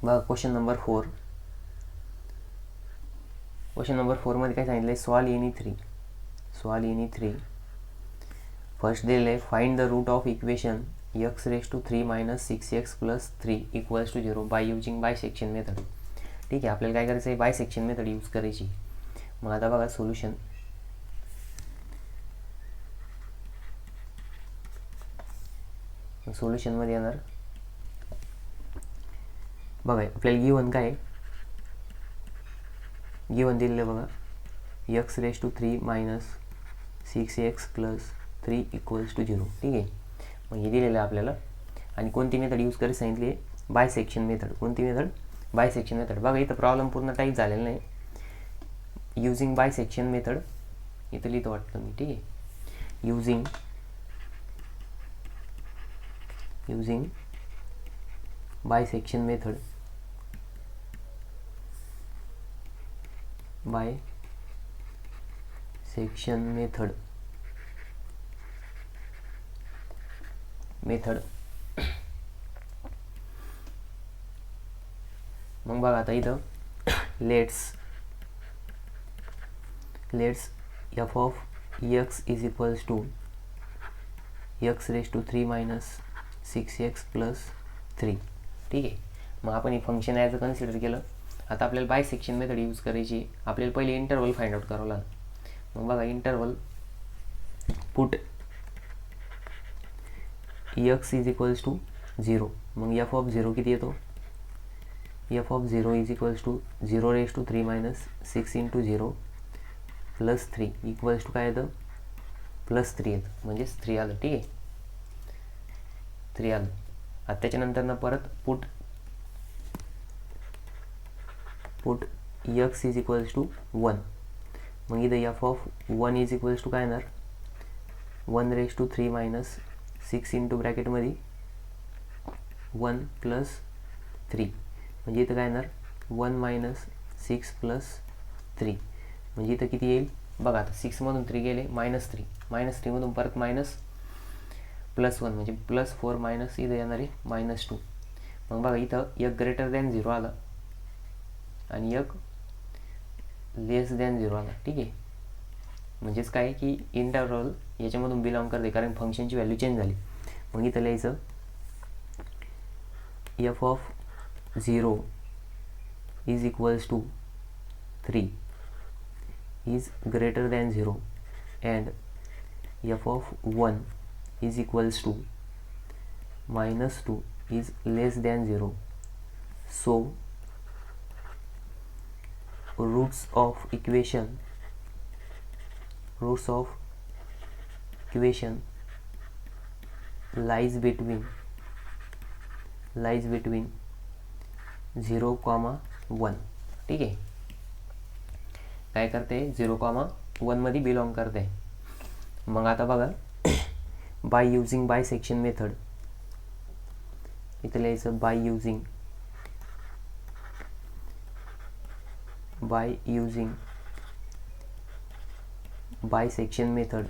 बघा question number 4. Question number 4मध्ये काय सांगितलं आहे, सॉल्व एनी थ्री. फर्स्ट दिलेलं आहे, find the root of equation x⁻³ - 6x + 3 = 0 by using bisection method. ठीक आहे, आपल्याला काय करायचं आहे, बायसेक्शन मेथड यूज करायची. मग आता बघा सोल्युशन. सोल्युशनमध्ये येणार बघा, आपल्याला गिवन काय आहे, गिवन दिलेलं बघा x⁻³ - 6x + 3 = 0. ठीक आहे, मग हे दिलेलं आहे आपल्याला. आणि कोणती मेथड यूज करायची सांगितली आहे, बायसेक्शन मेथड. कोणती मेथड, बायसेक्शन मेथड. बघा इथं प्रॉब्लेम पूर्ण टाईप झालेला नाही, युजिंग बायसेक्शन मेथड इथं लिहितो वाटतं मी. ठीक आहे, युजिंग बायसेक्शन मेथड, मग बघा आता इथं let's f of x is equals to x⁻³ - 6x + 3. ठीक आहे, मग आपण हे फंक्शन ॲज अ कन्सिडर केलं. आता आपल्याला बायसेक्शन मेथड यूज करायची. आपल्याला पहिले इंटरवल फाइंड आउट करावं लागेल. मग बघा interval put x is equals to 0. मग f of 0 किती येतो, f of 0 is equals to 0⁻³ - 6 × 0 + 3 equals to काय येतं, +3 येतं, म्हणजेच 3 आलं. ठीक आहे, 3 आलं. आता त्याच्यानंतर ना परत put x is equals to 1. मग इथं f of 1 is equals to काय येणार, 1⁻³ - 6 इंटू ब्रॅकेटमध्ये 1 + 3. म्हणजे इथं काय येणार, 1 - 6 + 3. म्हणजे इथं किती येईल बघा, आता 6मधून 3 गेले -3, -3मधून परत +1 म्हणजे +4 मायनस इथं येणार आहे -2. मग बघा इथं एक >0 आला आणि एक <0 आला. ठीक आहे, म्हणजेच काय की इंटरवल याच्यामधून बिलॉंग करते, कारण फंक्शनची व्हॅल्यू चेंज झाली. मग इथं लिहायचं f of 0 is equals to 3 is greater than 0 and f of 1 is equals to -2 is less than 0. So roots of equation lies between 0,1. ठीक आहे, काय करते, 0,1 मध्ये बिलॉंग करते. मग आता बघा बाय युजिंग बायसेक्शन मेथड, इथं लिहायचं बाय युजिंग बायसेक्शन मेथड.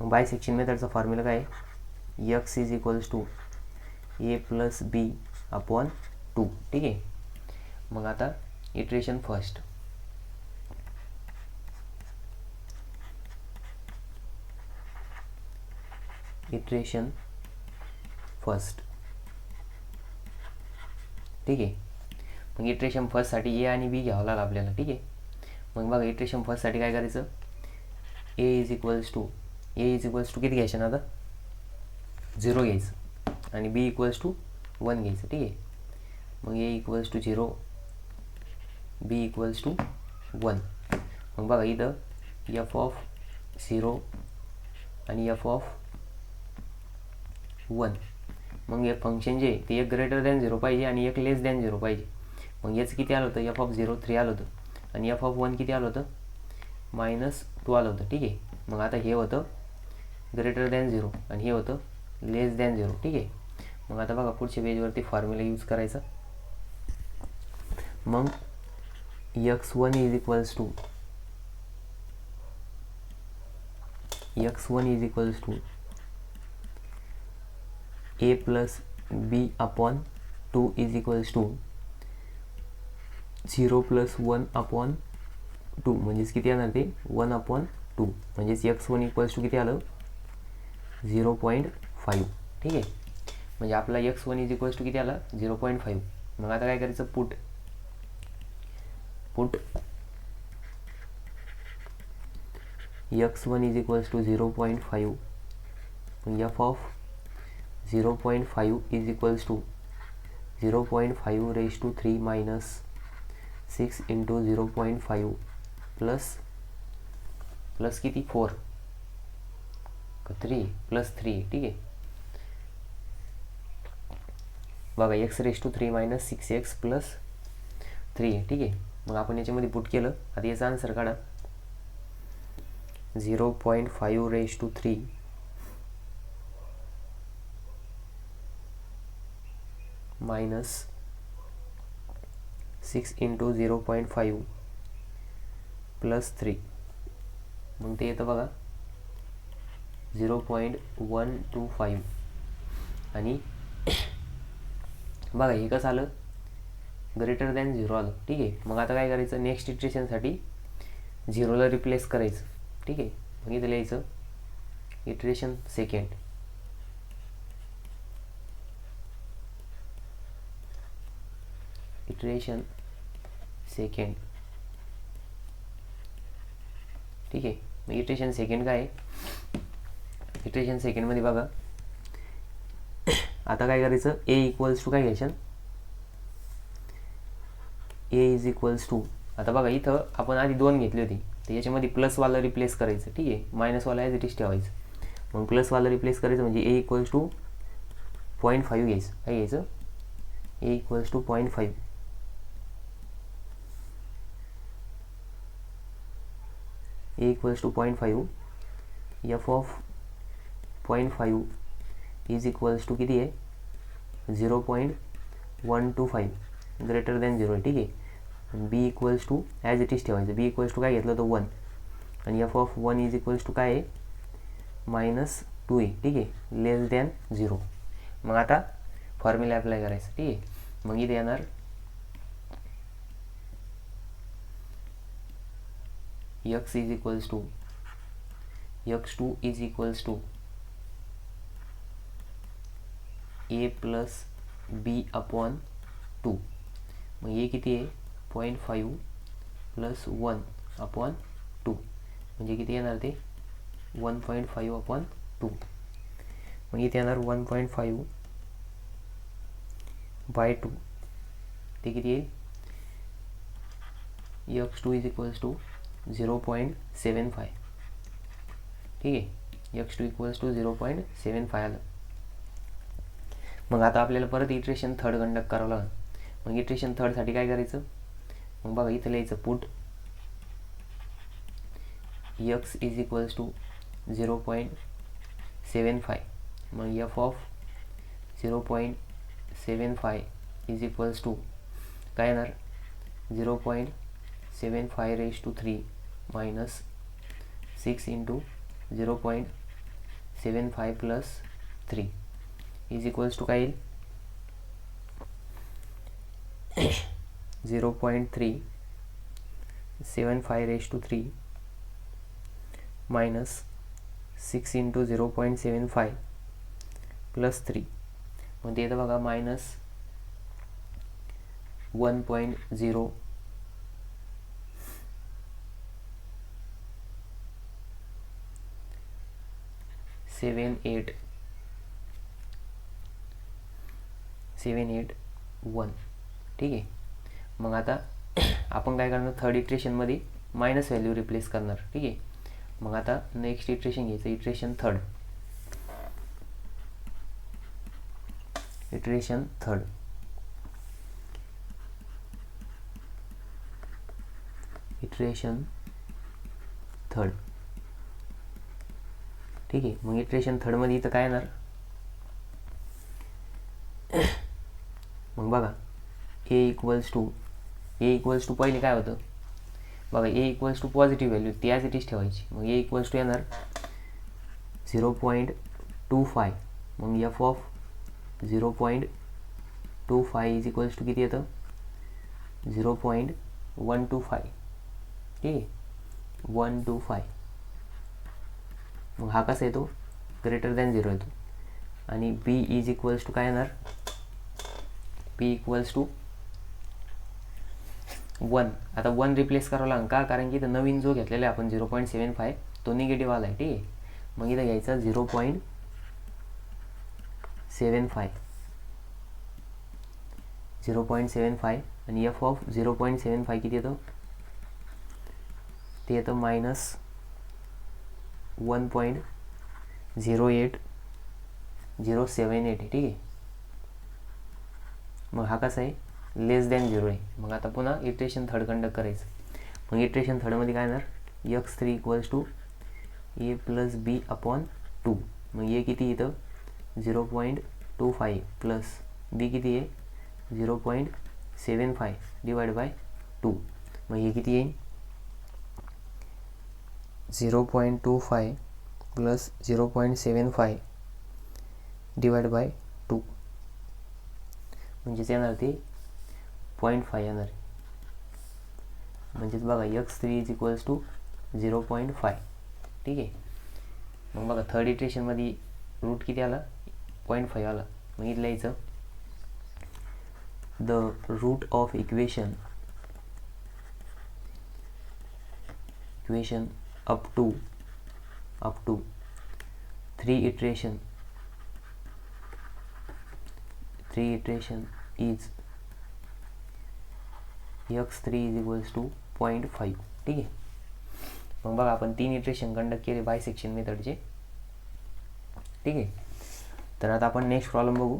मग बायसेक्शन मेथडचा फॉर्म्युला काय आहे, x is equals to a + b/2. ठीक आहे, मग आता इटरेशन फर्स्ट. ठीक आहे, मग इटरेशन फर्स्टसाठी ए आणि बी घ्यावं लागलं आपल्याला. ठीक आहे, मग बघा इटरेशन फर्स्टसाठी काय करायचं, ए इज इक्वल्स टू किती घ्यायचं ना, आता 0 घ्यायचं आणि बी इक्वल्स टू 1 घ्यायचं. ठीक आहे, मग ए equals to 0, B equals to 1. मग बघा इथं f of 0 आणि f of 1. मग हे फंक्शन जे ते एक >0 पाहिजे आणि एक <0 पाहिजे. मग याचं किती आलं होतं, f of 0 3 आलं होतं आणि f of 1 किती आलं होतं, -2 आलं होतं. ठीक आहे, मग आता हे होतं >0 आणि हे होतं <0. ठीक आहे, मग आता बघा पुढच्या पेजवरती फॉर्म्युला यूज करायचा. मग x1 is equals to a plus b upon 2 is equals to 0 plus 1 upon 2 म्हणजेच किती येणार ते 1/2 म्हणजेच x1 इक्वल्स टू किती आलं 0.5. ठीक आहे, म्हणजे आपला x1 इज इक्वल्स टू किती आला 0.5. मग आता काय करायचं put x1 is equals to 0.5 f of 0.5 is equals to 0.5 raise to 3 minus 6 into 0.5 plus किती 4 का 3 प्लस 3. ठीक आहे, बघा x raise to 3 minus 6x plus 3 आहे. ठीक आहे, मग आपण याच्यामध्ये पुट केलं. आता याचा आन्सर काढा 0.5 raise to 3 minus 6 into 0.5 plus 3. मग ते येतं बघा 0.125. आणि बघा हे कसं आलं ग्रेटर दॅन 0 आलं. ठीक आहे, मग आता काय करायचं नेक्स्ट इटरेशनसाठी 0ला रिप्लेस करायचं. ठीक आहे, मग इथं लिहायचं इटरेशन सेकंड. ठीक आहे, मग इटरेशन सेकंड काय आहे इटरेशन सेकंडमध्ये बघा आता काय करायचं ए इक्वल्स टू काय घ्यायचं ए इज इक्वल्स टू. आता बघा इथं आपण आधी 2 घेतली होती तर याच्यामध्ये प्लसवाला रिप्लेस करायचं. ठीक आहे, मायनसवाला ॲज इट इज ठेवायचं. मग प्लसवाला रिप्लेस करायचं म्हणजे ए इक्वल्स टू 0.5 घ्यायचं. काय घ्यायचं A equals to 0.5. A equals to 0.5 F of 0.5 is equals to किती आहे 0.125 ग्रेटर दॅन 0. ठीक आहे, B equals to as it is ठेवायचं. बी इक्वल्स टू काय घेतलं तर 1 आणि F of 1 is equals to काय आहे -2 आहे. ठीक आहे, लेस दॅन 0. मग आता फॉर्म्युला अप्लाय करायचं. ठीक आहे, मग इथे येणार x is equals to x2 is equals to a plus b upon 2. मग हे किती आहे 0.5 प्लस 1/2 म्हणजे किती येणार ते 1.5/2. मग इथे येणार 1.5/2 ते किती आहे x2 इज इक्वल्स टू 0.75. ठीक आहे, x2 इक्वल्स टू 0.75 आलं. मग आता आपल्याला परत इटरेशन थर्ड कंडक्ट करावं लागेल. मग इटरेशन थर्डसाठी काय करायचं मग बघा इथं लिहायचं put x is equals to 0.75. मग f of 0.75 is equals to काय येणार 0.75 raise to 3 minus 6 into 0.75 plus 3 is equals to काय येईल 0.375 raise to 3 minus 6 into 0.75 plus 3 म्हणजे येतं बघा -1.0781. ठीक आहे, मग आता आपण काय करणार थर्ड इटरेशनमध्ये मायनस व्हॅल्यू रिप्लेस करणार. ठीक आहे, मग आता नेक्स्ट इटरेशन घ्यायचं इटरेशन थर्ड. ठीक आहे, मग इटरेशन थर्डमध्ये इथं काय येणार मग बघा ए इक्वल्स टू पहिले काय होतं बघा a equals to positive value ती ॲज इट इज ठेवायची. मग ए इक्वल्स टू येणार 0.25. मग f of 0.25 is equals to किती येतं 0.125. ठीक आहे 125. मग हा कसा येतो ग्रेटर दॅन 0 येतो. आणि बी इज इक्वल्स टू काय येणार बी इक्वल्स टू 1. आता 1 रिप्लेस करावं लागेल का कारण की इथं नवीन जो घेतलेला आहे आपण 0.75 तो निगेटिव्ह आला आहे. ठीक आहे मग इथं घ्यायचा 0.75 आणि एफ ऑफ 0.75 किती येतं ते येतं -1.08078. ठीक आहे मग हा कसा आहे लेस दॅन 0 आहे. मग आता पुन्हा इटरेशन थर्ड कंडक्ट करायचं. मग इटरेशन थर्डमध्ये काय येणार x3 इक्वल्स टू a प्लस बी अपॉन 2. मग ए किती येतं 0.25 प्लस बी किती आहे 0.75 डिवाइड बाय 2. मग हे किती येईल 0.25 प्लस 0.75 डिवाइड बाय 2 म्हणजेच येणार ते 0.5 येणार. म्हणजेच बघा x3 इज इक्वल्स टू 0.5. ठीक आहे मग बघा थर्ड इटरेशनमध्ये रूट किती आला 0.5 आला. मग इथं लिहायचं the root of equation up to 3 iteration is x3 is equals to 0.5. ठीक आहे मग बघा आपण 3 इटरेशन कंडक्ट केले बायसेक्शन मेथडचे. ठीक आहे तर आता आपण नेक्स्ट प्रॉब्लेम बघू.